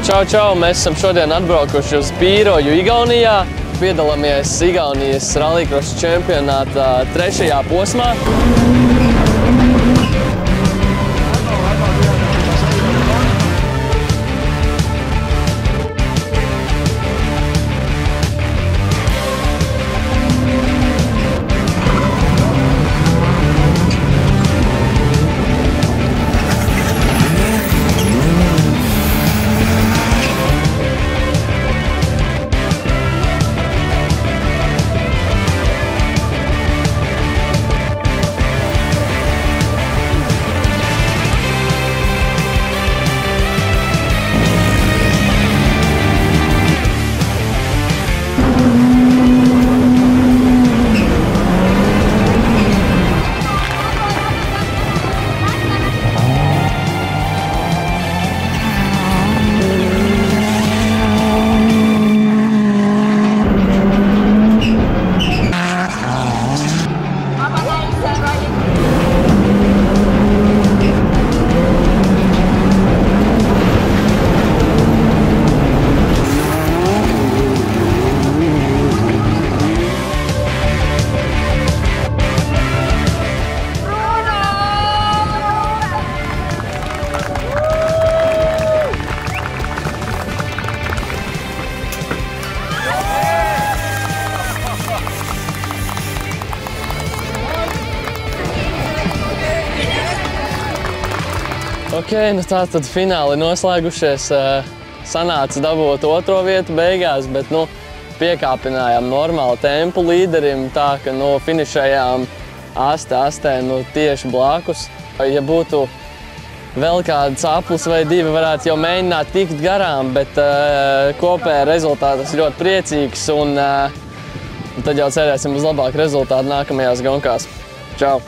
Čau! Mēs esam šodien atbraukuši uz Pīroju, Igaunijā. Piedalāmies Igaunijas rallycross čempionātā 3. posmā. Nu tātad fināli noslēgušies. Sanāca dabūt 2. vietu beigās, bet piekāpinājām normālu tempu līderim, tā ka finišējām astē tieši blakus. Ja būtu vēl kāds aplis vai divi, varētu jau mēģināt tikt garām, bet kopējā rezultāts ļoti priecīgs un tad jau cerēsim uz labāku rezultātu nākamajās gonkās. Čau!